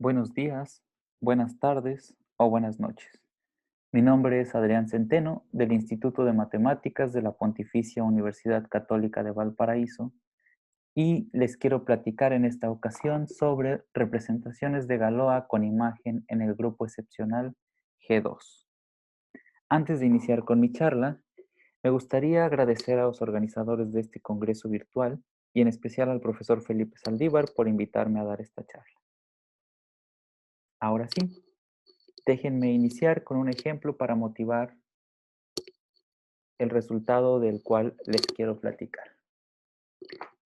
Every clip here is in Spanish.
Buenos días, buenas tardes o buenas noches. Mi nombre es Adrián Centeno del Instituto de Matemáticas de la Pontificia Universidad Católica de Valparaíso y les quiero platicar en esta ocasión sobre representaciones de Galois con imagen en el grupo excepcional G2. Antes de iniciar con mi charla, me gustaría agradecer a los organizadores de este congreso virtual y en especial al profesor Felipe Saldívar por invitarme a dar esta charla. Ahora sí, déjenme iniciar con un ejemplo para motivar el resultado del cual les quiero platicar.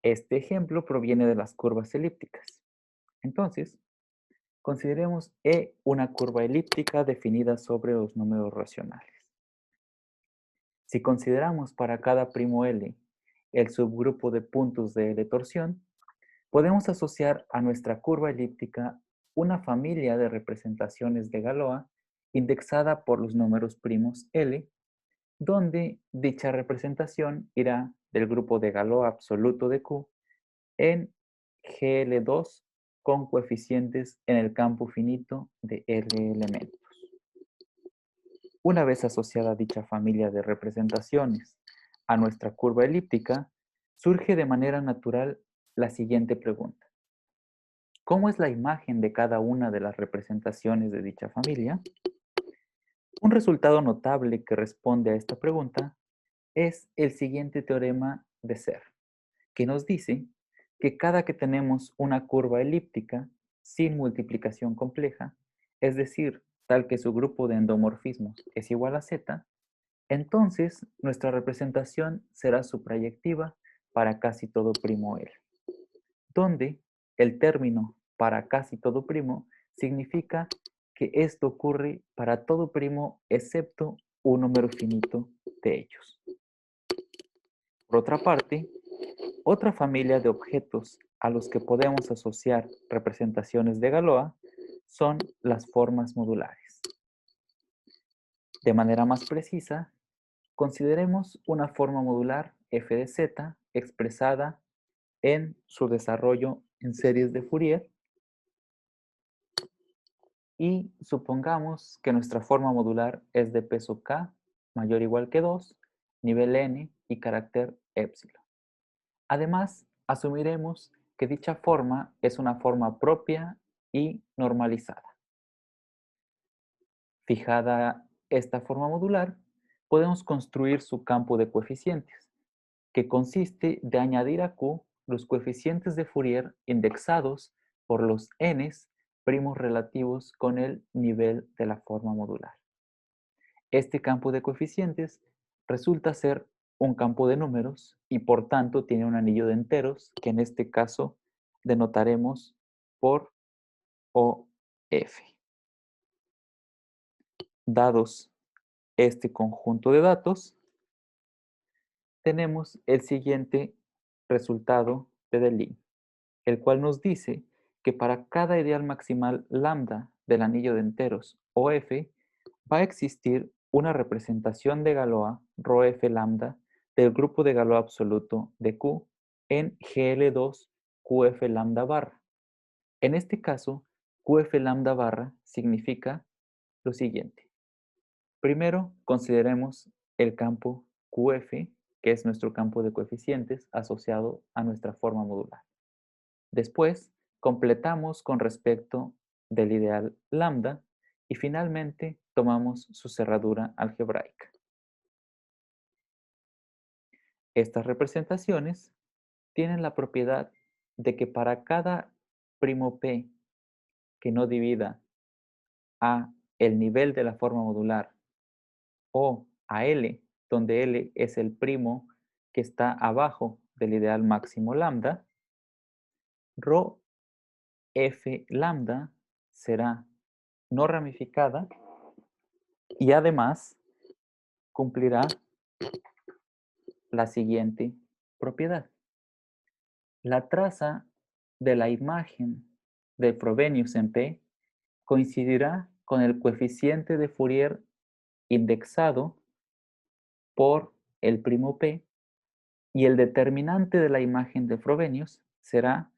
Este ejemplo proviene de las curvas elípticas. Entonces, consideremos E una curva elíptica definida sobre los números racionales. Si consideramos para cada primo L el subgrupo de puntos de L torsión, podemos asociar a nuestra curva elíptica una familia de representaciones de Galois indexada por los números primos L, donde dicha representación irá del grupo de Galois absoluto de Q en GL2 con coeficientes en el campo finito de L elementos. Una vez asociada dicha familia de representaciones a nuestra curva elíptica, surge de manera natural la siguiente pregunta. ¿Cómo es la imagen de cada una de las representaciones de dicha familia? Un resultado notable que responde a esta pregunta es el siguiente teorema de Serre, que nos dice que cada que tenemos una curva elíptica sin multiplicación compleja, es decir, tal que su grupo de endomorfismos es igual a z, entonces nuestra representación será suprayectiva para casi todo primo L, donde el término para casi todo primo significa que esto ocurre para todo primo excepto un número finito de ellos. Por otra parte, otra familia de objetos a los que podemos asociar representaciones de Galois son las formas modulares. De manera más precisa, consideremos una forma modular f de z expresada en su desarrollo en series de Fourier y supongamos que nuestra forma modular es de peso k mayor o igual que 2, nivel n y carácter epsilon. Además, asumiremos que dicha forma es una forma propia y normalizada. Fijada esta forma modular, podemos construir su campo de coeficientes, que consiste de añadir a Q los coeficientes de Fourier indexados por los n's primos relativos con el nivel de la forma modular. Este campo de coeficientes resulta ser un campo de números y por tanto tiene un anillo de enteros que en este caso denotaremos por OF. Dados este conjunto de datos, tenemos el siguiente resultado de Deligne, el cual nos dice que para cada ideal maximal lambda del anillo de enteros OF va a existir una representación de Galois ρf lambda del grupo de Galois absoluto de Q en GL2 QF lambda barra. En este caso, QF lambda barra significa lo siguiente. Primero, consideremos el campo QF, que es nuestro campo de coeficientes asociado a nuestra forma modular. Después, completamos con respecto del ideal lambda y finalmente tomamos su cerradura algebraica. Estas representaciones tienen la propiedad de que para cada primo P que no divida a el nivel de la forma modular o a L, donde L es el primo que está abajo del ideal máximo lambda, ρ f lambda será no ramificada y además cumplirá la siguiente propiedad. La traza de la imagen de Frobenius en P coincidirá con el coeficiente de Fourier indexado por el primo P y el determinante de la imagen de Frobenius será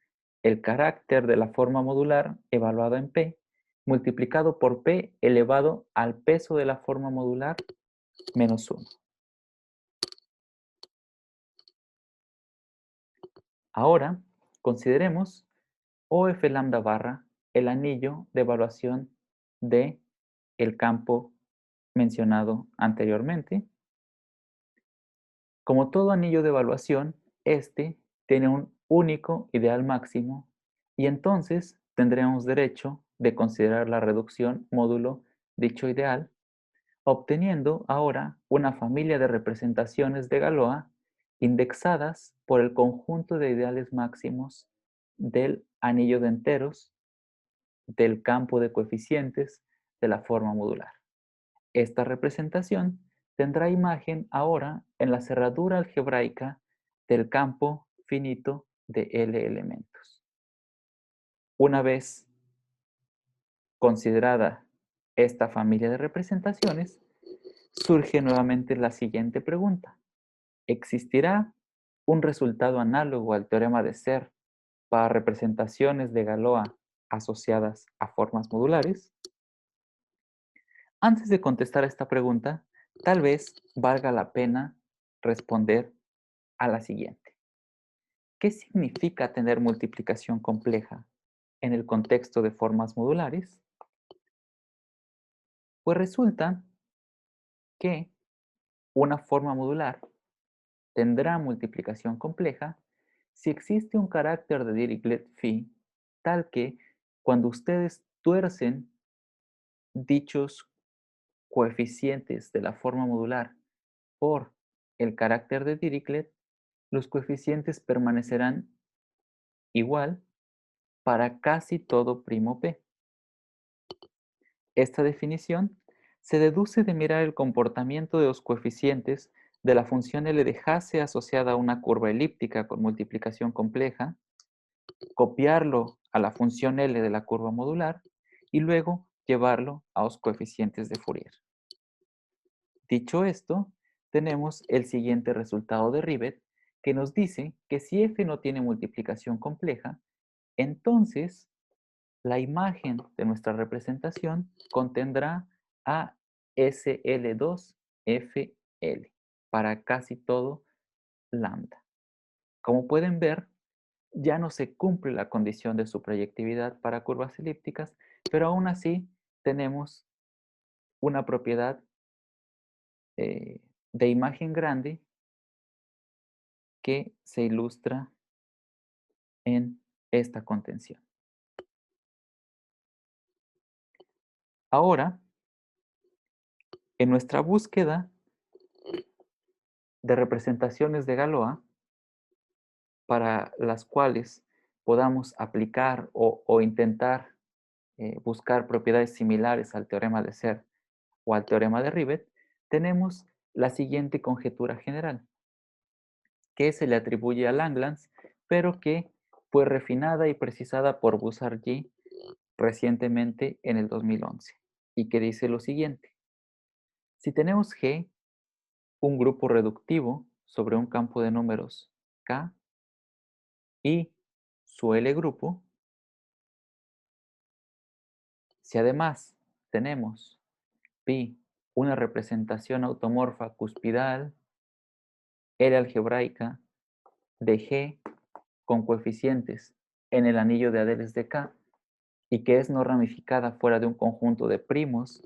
el carácter de la forma modular evaluada en P multiplicado por P elevado al peso de la forma modular menos 1. Ahora, consideremos OF lambda barra el anillo de evaluación de el campo mencionado anteriormente. Como todo anillo de evaluación, este tiene un único ideal máximo y entonces tendremos derecho de considerar la reducción módulo dicho ideal, obteniendo ahora una familia de representaciones de Galois indexadas por el conjunto de ideales máximos del anillo de enteros del campo de coeficientes de la forma modular. Esta representación tendrá imagen ahora en la cerradura algebraica del campo finito de L elementos. Una vez considerada esta familia de representaciones, surge nuevamente la siguiente pregunta. ¿Existirá un resultado análogo al teorema de Serre para representaciones de Galois asociadas a formas modulares? Antes de contestar esta pregunta, tal vez valga la pena responder a la siguiente. ¿Qué significa tener multiplicación compleja en el contexto de formas modulares? Pues resulta que una forma modular tendrá multiplicación compleja si existe un carácter de Dirichlet phi tal que cuando ustedes tuercen dichos coeficientes de la forma modular por el carácter de Dirichlet, los coeficientes permanecerán igual para casi todo primo p. Esta definición se deduce de mirar el comportamiento de los coeficientes de la función L de Hasse asociada a una curva elíptica con multiplicación compleja, copiarlo a la función L de la curva modular y luego llevarlo a los coeficientes de Fourier. Dicho esto, tenemos el siguiente resultado de Rivet que nos dice que si f no tiene multiplicación compleja, entonces la imagen de nuestra representación contendrá a SL2FL para casi todo lambda. Como pueden ver, ya no se cumple la condición de su proyectividad para curvas elípticas, pero aún así tenemos una propiedad de imagen grande que se ilustra en esta contención. Ahora, en nuestra búsqueda de representaciones de Galois, para las cuales podamos aplicar o intentar buscar propiedades similares al teorema de Serre o al teorema de Rivet, tenemos la siguiente conjetura general, que se le atribuye a Langlands, pero que fue refinada y precisada por Boissardi recientemente en el 2011, y que dice lo siguiente. Si tenemos G, un grupo reductivo sobre un campo de números K, y su L grupo, si además tenemos pi, una representación automorfa cuspidal, L algebraica de G con coeficientes en el anillo de Adeles de K y que es no ramificada fuera de un conjunto de primos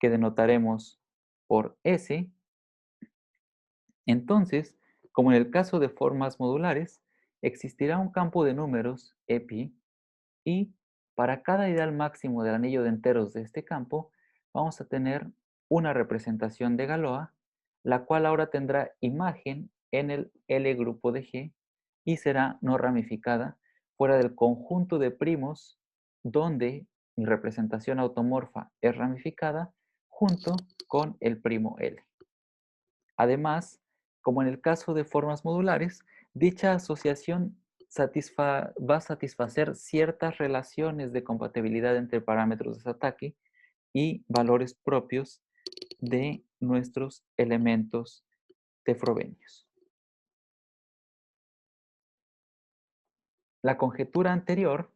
que denotaremos por S, entonces, como en el caso de formas modulares, existirá un campo de números EPI y para cada ideal máximo del anillo de enteros de este campo, vamos a tener una representación de Galois, la cual ahora tendrá imagen en el L grupo de G y será no ramificada fuera del conjunto de primos donde mi representación automorfa es ramificada junto con el primo L. Además, como en el caso de formas modulares, dicha asociación va a satisfacer ciertas relaciones de compatibilidad entre parámetros de Satake y valores propios de nuestros elementos de Frobenius. La conjetura anterior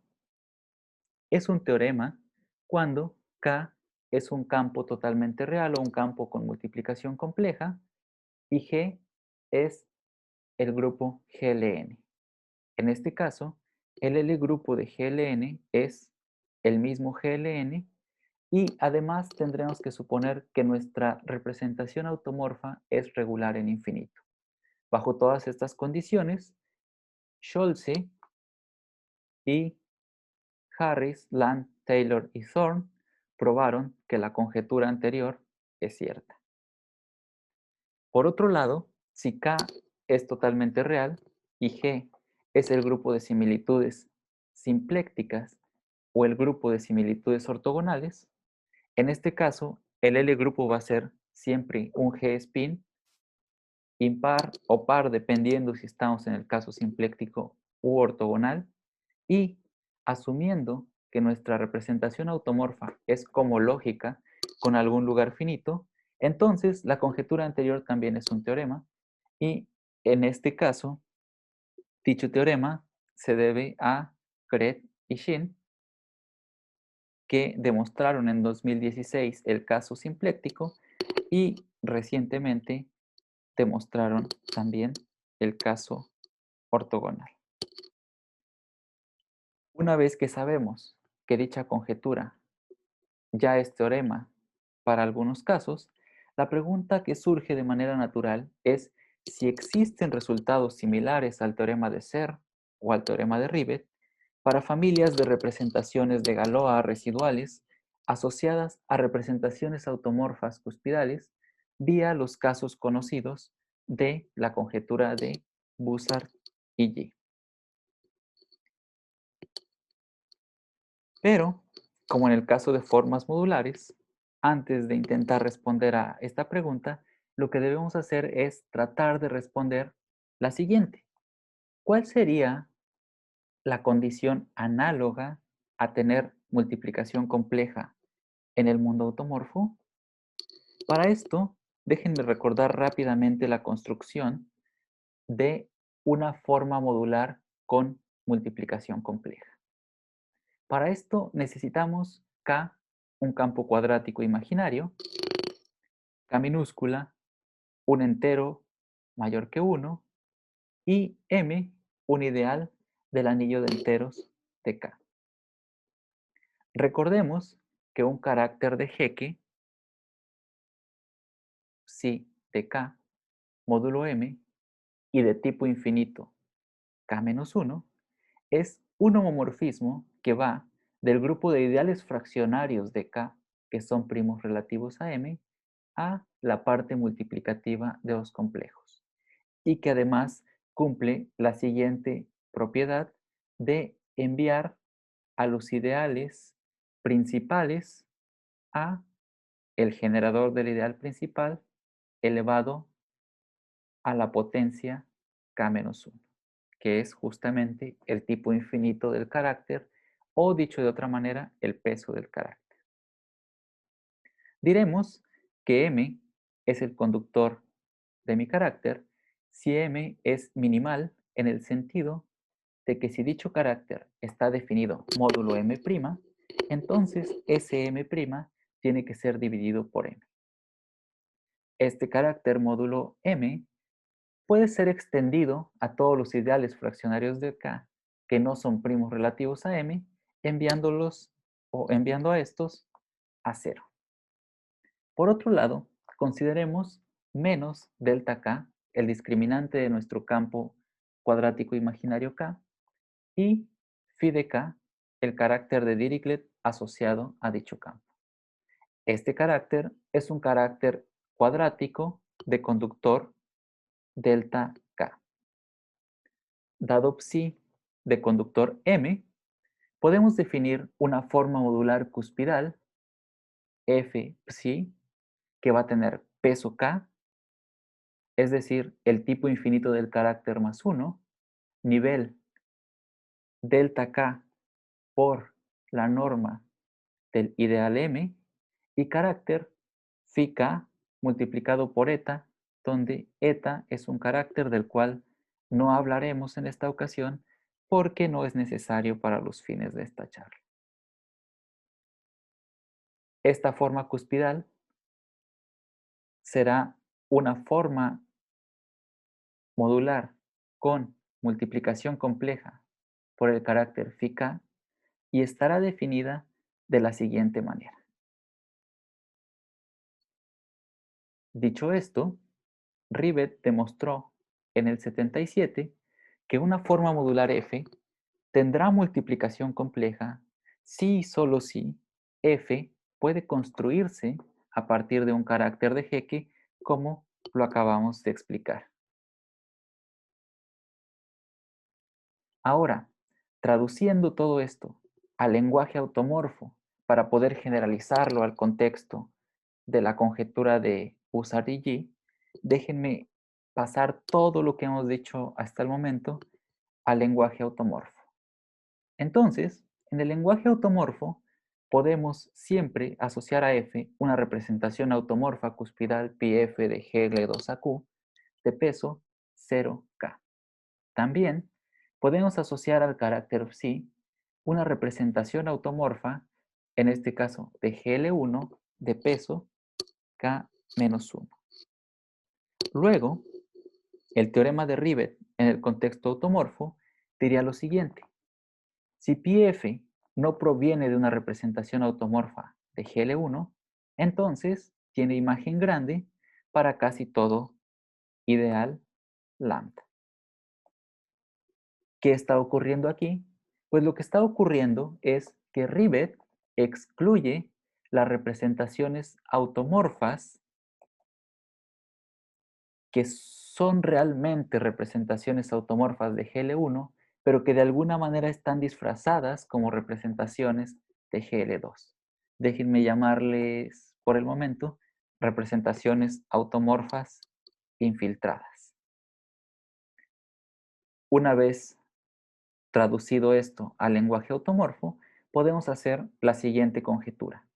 es un teorema cuando K es un campo totalmente real o un campo con multiplicación compleja y G es el grupo GLN. En este caso, el L grupo de GLN es el mismo GLN y además tendremos que suponer que nuestra representación automorfa es regular en infinito. Bajo todas estas condiciones, Scholze y Harris, Land, Taylor y Thorne probaron que la conjetura anterior es cierta. Por otro lado, si K es totalmente real y G es el grupo de similitudes simplécticas o el grupo de similitudes ortogonales, en este caso el L grupo va a ser siempre un G spin impar o par dependiendo si estamos en el caso simpléctico u ortogonal y asumiendo que nuestra representación automorfa es comológica con algún lugar finito, entonces la conjetura anterior también es un teorema y en este caso, dicho teorema se debe a Kret y Shin, que demostraron en 2016 el caso simpléctico y recientemente demostraron también el caso ortogonal. Una vez que sabemos que dicha conjetura ya es teorema para algunos casos, la pregunta que surge de manera natural es si existen resultados similares al teorema de Serre o al teorema de Ribet para familias de representaciones de Galois residuales asociadas a representaciones automorfas cuspidales vía los casos conocidos de la conjetura de Bussard y G. Pero, como en el caso de formas modulares, antes de intentar responder a esta pregunta, lo que debemos hacer es tratar de responder la siguiente. ¿Cuál sería la condición análoga a tener multiplicación compleja en el mundo automorfo? Para esto, déjenme recordar rápidamente la construcción de una forma modular con multiplicación compleja. Para esto necesitamos K, un campo cuadrático imaginario, K minúscula, un entero mayor que 1, y M, un ideal del anillo de enteros de K. Recordemos que un carácter de Hecke, psi de K, módulo M, y de tipo infinito K-1, es un homomorfismo que va del grupo de ideales fraccionarios de K, que son primos relativos a M, a la parte multiplicativa de los complejos, y que además cumple la siguiente propiedad de enviar a los ideales principales a el generador del ideal principal elevado a la potencia K-1, que es justamente el tipo infinito del carácter, o dicho de otra manera, el peso del carácter. Diremos que M es el conductor de mi carácter si M es minimal en el sentido de que si dicho carácter está definido módulo M', entonces ese M' tiene que ser dividido por M. Este carácter módulo M puede ser extendido a todos los ideales fraccionarios de K que no son primos relativos a M, enviándolos o enviando a estos a 0. Por otro lado, consideremos menos delta K, el discriminante de nuestro campo cuadrático imaginario K, y phi de K, el carácter de Dirichlet asociado a dicho campo. Este carácter es un carácter cuadrático de conductor delta K. Dado psi de conductor M, podemos definir una forma modular cuspidal F psi que va a tener peso K, es decir, el tipo infinito del carácter más 1, nivel delta K por la norma del ideal M y carácter phi K multiplicado por eta, donde eta es un carácter del cual no hablaremos en esta ocasión, porque no es necesario para los fines de esta charla. Esta forma cuspidal será una forma modular con multiplicación compleja por el carácter φk y estará definida de la siguiente manera. Dicho esto, Ribet demostró en el 77 que una forma modular f tendrá multiplicación compleja si y solo si f puede construirse a partir de un carácter de Hecke, como lo acabamos de explicar. Ahora, traduciendo todo esto al lenguaje automorfo para poder generalizarlo al contexto de la conjetura de Usard-G, déjenme pasar todo lo que hemos dicho hasta el momento al lenguaje automorfo. Entonces, en el lenguaje automorfo podemos siempre asociar a f una representación automorfa cuspidal πf de GL2AQ de peso 0K. También podemos asociar al carácter psi una representación automorfa, en este caso de GL1 de peso K-1. Luego, el teorema de Ribet en el contexto automorfo diría lo siguiente. Si πf no proviene de una representación automorfa de GL1, entonces tiene imagen grande para casi todo ideal lambda. ¿Qué está ocurriendo aquí? Pues lo que está ocurriendo es que Ribet excluye las representaciones automorfas que son realmente representaciones automorfas de GL1, pero que de alguna manera están disfrazadas como representaciones de GL2. Déjenme llamarles por el momento representaciones automorfas infiltradas. Una vez traducido esto al lenguaje automorfo, podemos hacer la siguiente conjetura.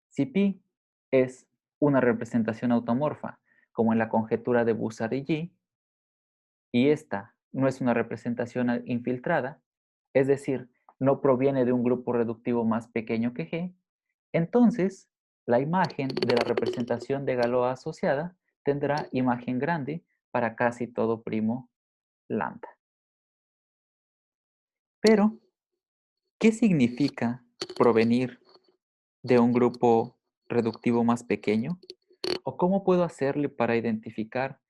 Si pi es una representación automorfa, como en la conjetura de Bussard-G, y esta no es una representación infiltrada, es decir, no proviene de un grupo reductivo más pequeño que G, entonces la imagen de la representación de Galois asociada tendrá imagen grande para casi todo primo lambda. Pero, ¿qué significa provenir de un grupo reductivo más pequeño? ¿O cómo puedo hacerle para identificar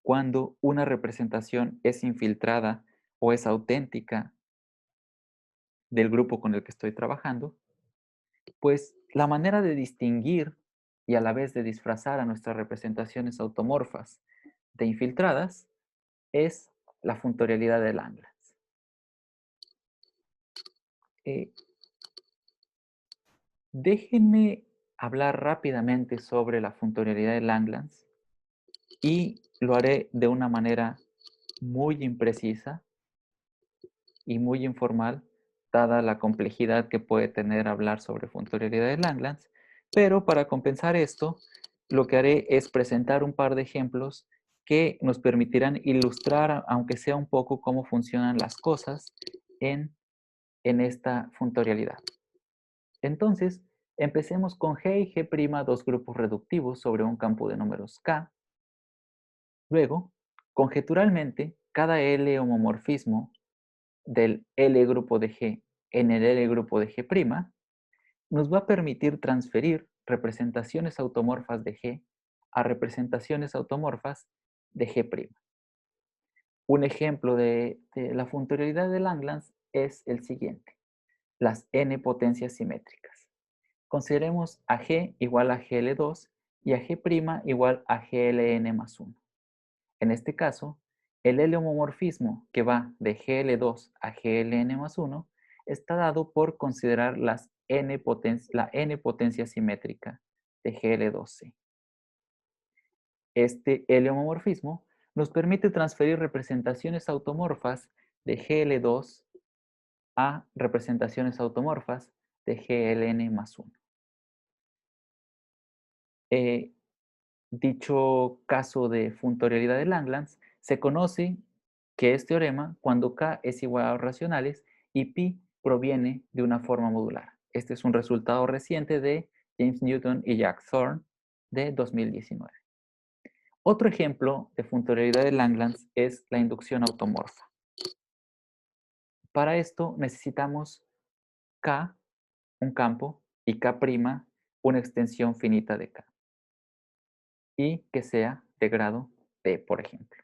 cuando una representación es infiltrada o es auténtica del grupo con el que estoy trabajando? Pues la manera de distinguir y a la vez de disfrazar a nuestras representaciones automorfas de infiltradas es la funtorialidad de Langlands. Eh, Déjenme hablar rápidamente sobre la funtorialidad de Langlands y lo haré de una manera muy imprecisa y muy informal, dada la complejidad que puede tener hablar sobre funtorialidad de Langlands, pero para compensar esto, lo que haré es presentar un par de ejemplos que nos permitirán ilustrar, aunque sea un poco, cómo funcionan las cosas en esta funtorialidad. Entonces, empecemos con G y G', dos grupos reductivos sobre un campo de números K. Luego, conjeturalmente, cada L homomorfismo del L grupo de G en el L grupo de G' nos va a permitir transferir representaciones automorfas de G a representaciones automorfas de G'. Un ejemplo de la funtorialidad de Langlands es el siguiente: las n potencias simétricas. Consideremos a G igual a GL2 y a G' igual a GLN más 1. En este caso, el L homomorfismo que va de GL2 a GLN más 1 está dado por considerar la n potencia simétrica de GL2C. Este L homomorfismo nos permite transferir representaciones automorfas de GL2 a representaciones automorfas de GLN más 1. Dicho caso de funtorialidad de Langlands se conoce que es teorema cuando K es igual a los racionales y pi proviene de una forma modular. Este es un resultado reciente de James Newton y Jack Thorne de 2019. Otro ejemplo de funcionalidad de Langlands es la inducción automorfa. Para esto necesitamos K, un campo, y K', una extensión finita de K, y que sea de grado P, por ejemplo.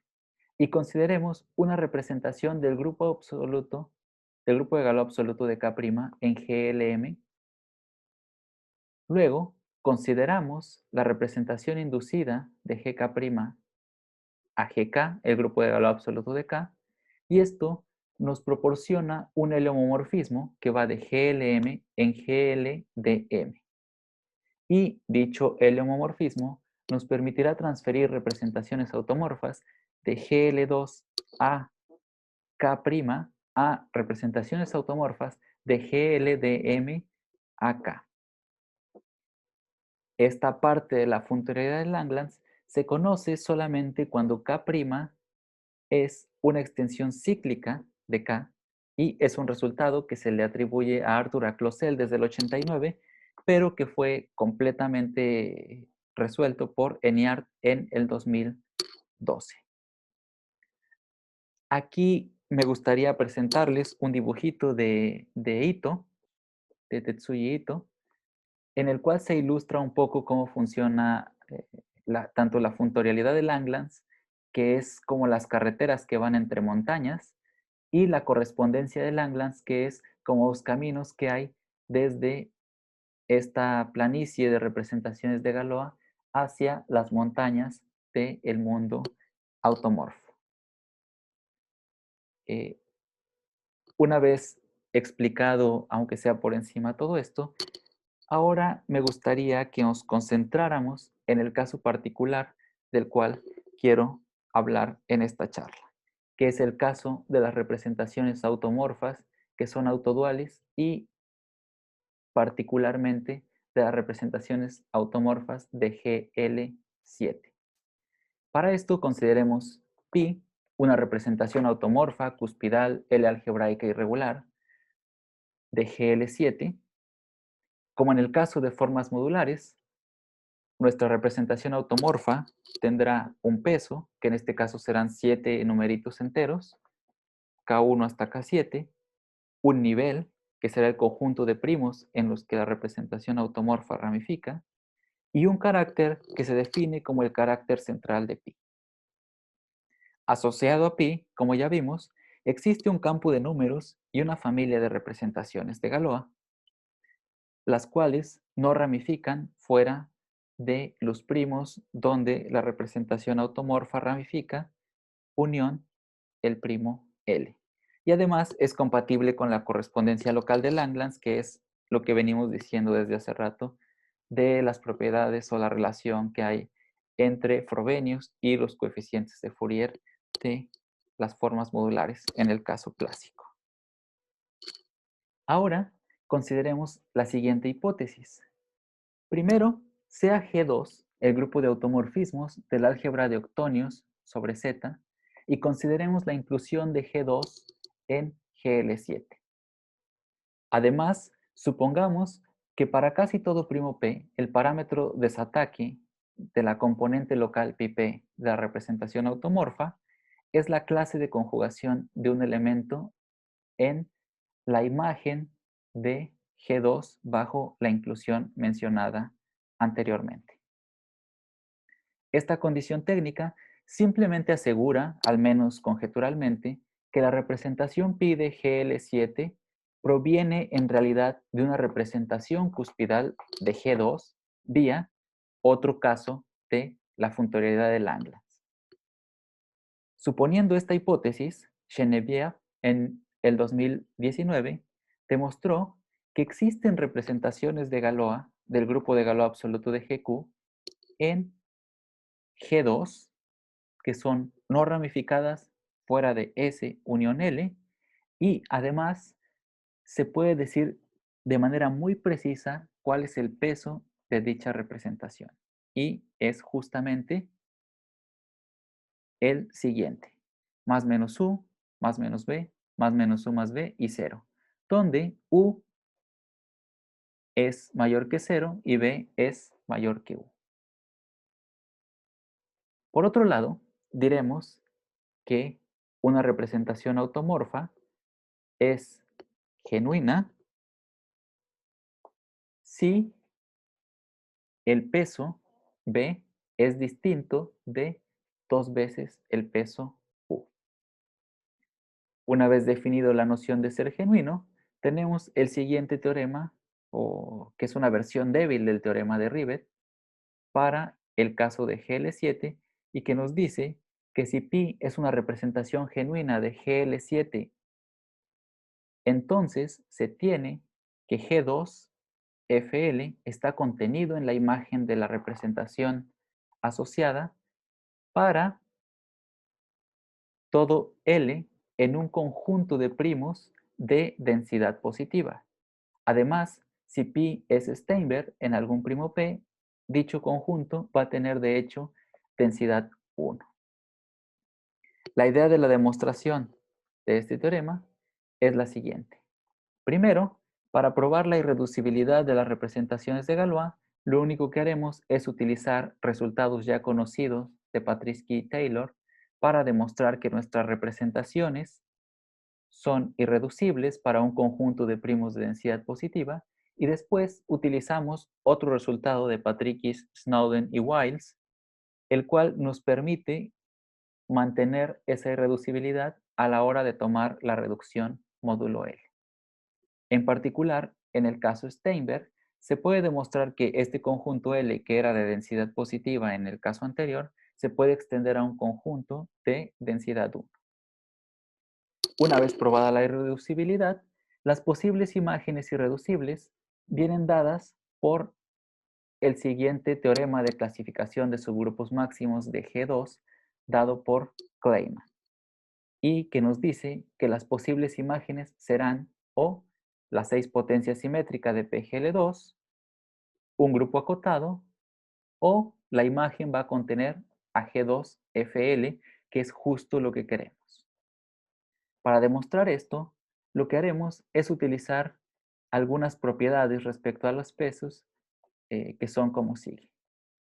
Y consideremos una representación del grupo absoluto, del grupo de Galois absoluto de K' en GLM. Luego, consideramos la representación inducida de GK' a GK, el grupo de Galois absoluto de K, y esto nos proporciona un heliomorfismo que va de GLM en GLDM. Y dicho heliomorfismo nos permitirá transferir representaciones automorfas de GL2 a K' a representaciones automorfas de GLDM a K. Esta parte de la funcionalidad de Langlands se conoce solamente cuando K' es una extensión cíclica de K y es un resultado que se le atribuye a Arthur Claussel desde el 89, pero que fue completamente resuelto por Enyart en el 2012. Aquí me gustaría presentarles un dibujito de Ito, de Tetsuya Ito, en el cual se ilustra un poco cómo funciona tanto la funtorialidad de Langlands, que es como las carreteras que van entre montañas, y la correspondencia de Langlands, que es como los caminos que hay desde esta planicie de representaciones de Galois hacia las montañas del mundo automorfo. Eh, una vez explicado, aunque sea por encima todo esto, ahora me gustaría que nos concentráramos en el caso particular del cual quiero hablar en esta charla, que es el caso de las representaciones automorfas que son autoduales y particularmente de las representaciones automorfas de GL7. Para esto consideremos pi, una representación automorfa cuspidal L algebraica irregular de GL7. Como en el caso de formas modulares, nuestra representación automorfa tendrá un peso, que en este caso serán 7 numeritos enteros, K1 hasta K7, un nivel, que será el conjunto de primos en los que la representación automorfa ramifica, y un carácter que se define como el carácter central de pi. Asociado a pi, como ya vimos, existe un campo de números y una familia de representaciones de Galois, las cuales no ramifican fuera de los primos donde la representación automorfa ramifica, unión el primo L. Y además es compatible con la correspondencia local de Langlands, que es lo que venimos diciendo desde hace rato, de las propiedades o la relación que hay entre Frobenius y los coeficientes de Fourier de las formas modulares en el caso clásico. Ahora consideremos la siguiente hipótesis. Primero, sea G2 el grupo de automorfismos del álgebra de octonios sobre Z y consideremos la inclusión de G2 en GL7. Además, supongamos que para casi todo primo P, el parámetro de Satake de la componente local pp de la representación automorfa es la clase de conjugación de un elemento en la imagen de G2 bajo la inclusión mencionada anteriormente. Esta condición técnica simplemente asegura, al menos conjeturalmente, que la representación pi de GL7 proviene en realidad de una representación cuspidal de G2 vía otro caso de la funtorialidad de Langlands. Suponiendo esta hipótesis, Geneviève en el 2019 demostró que existen representaciones de Galois del grupo de Galois absoluto de GQ en G2 que son no ramificadas fuera de S unión L y además se puede decir de manera muy precisa cuál es el peso de dicha representación y es justamente el siguiente. más menos U, más menos B, más menos U más B y 0, donde U es mayor que 0 y B es mayor que U. Por otro lado, diremos que una representación automorfa es genuina si el peso B es distinto de 2 veces el peso U. Una vez definido la noción de ser genuino, tenemos el siguiente teorema, que es una versión débil del teorema de Ribet, para el caso de GL7 y que nos dice que si pi es una representación genuina de GL7, entonces se tiene que G2FL está contenido en la imagen de la representación asociada para todo L en un conjunto de primos de densidad positiva. Además, si pi es Steinberg en algún primo p, dicho conjunto va a tener de hecho densidad 1. La idea de la demostración de este teorema es la siguiente. Primero, para probar la irreducibilidad de las representaciones de Galois, lo único que haremos es utilizar resultados ya conocidos de Patrisky y Taylor para demostrar que nuestras representaciones son irreducibles para un conjunto de primos de densidad positiva y después utilizamos otro resultado de Patrickis, Snowden y Wiles, el cual nos permite mantener esa irreducibilidad a la hora de tomar la reducción módulo L. En particular, en el caso Steinberg, se puede demostrar que este conjunto L, que era de densidad positiva en el caso anterior, se puede extender a un conjunto de densidad 1. Una vez probada la irreducibilidad, las posibles imágenes irreducibles vienen dadas por el siguiente teorema de clasificación de subgrupos máximos de G2 dado por Kleiman y que nos dice que las posibles imágenes serán o la 6 potencia simétrica de PGL2, un grupo acotado, o la imagen va a contener a G2FL, que es justo lo que queremos. Para demostrar esto, lo que haremos es utilizar algunas propiedades respecto a los pesos que son como sigue.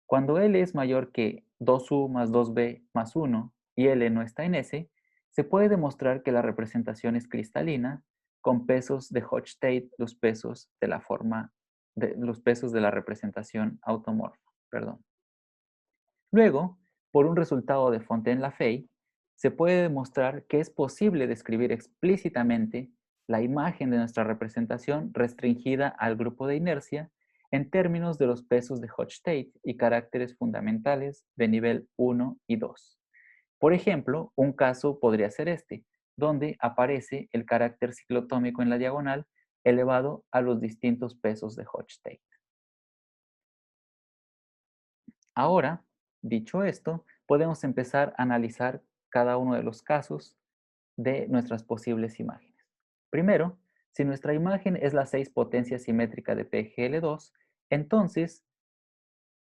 Cuando L es mayor que 2U más 2B más 1 y L no está en S, se puede demostrar que la representación es cristalina con pesos de Hochstate, los pesos de la forma, los pesos de la representación automorfa. Perdón. Luego, por un resultado de Fontaine-Lafay, se puede demostrar que es posible describir explícitamente la imagen de nuestra representación restringida al grupo de inercia en términos de los pesos de Hochstate y caracteres fundamentales de nivel 1 y 2. Por ejemplo, un caso podría ser este, donde aparece el carácter ciclotómico en la diagonal elevado a los distintos pesos de Hochstate. Ahora, dicho esto, podemos empezar a analizar cada uno de los casos de nuestras posibles imágenes. Primero, si nuestra imagen es la 6 potencia simétrica de PGL2, entonces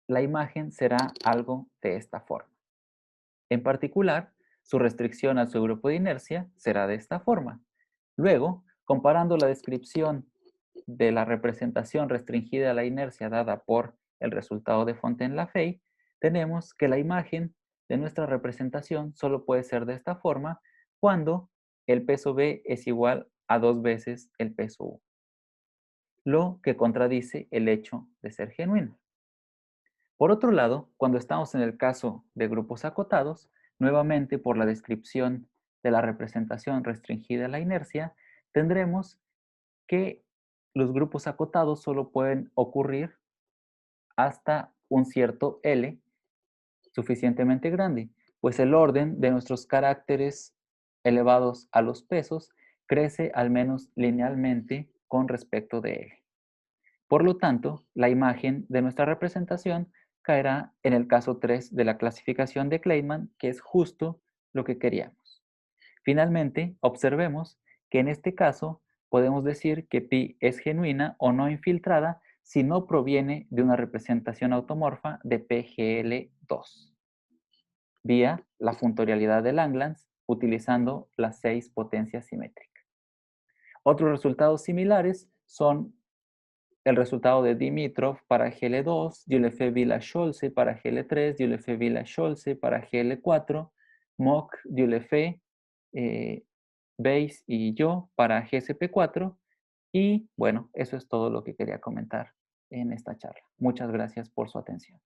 la imagen será algo de esta forma. En particular, su restricción a su grupo de inercia será de esta forma. Luego, comparando la descripción de la representación restringida a la inercia dada por el resultado de Fontaine-Lafay, tenemos que la imagen de nuestra representación solo puede ser de esta forma cuando el peso B es igual a 2 veces el peso U, lo que contradice el hecho de ser genuino. Por otro lado, cuando estamos en el caso de grupos acotados, nuevamente por la descripción de la representación restringida a la inercia, tendremos que los grupos acotados solo pueden ocurrir hasta un cierto L suficientemente grande, pues el orden de nuestros caracteres elevados a los pesos crece al menos linealmente con respecto de L. Por lo tanto, la imagen de nuestra representación caerá en el caso 3 de la clasificación de Kleiman, que es justo lo que queríamos. Finalmente, observemos que en este caso podemos decir que pi es genuina o no infiltrada si no proviene de una representación automorfa de PGL2, vía la funtorialidad de Langlands utilizando las 6 potencias simétricas. Otros resultados similares son el resultado de Dimitrov para GL2, Dieulefeld-Villa-Scholze para GL3, Dieulefeld-Villa-Scholze para GL4, Mock, Dieulefeld, Weiss y yo para GSP4. Y bueno, eso es todo lo que quería comentar en esta charla. Muchas gracias por su atención.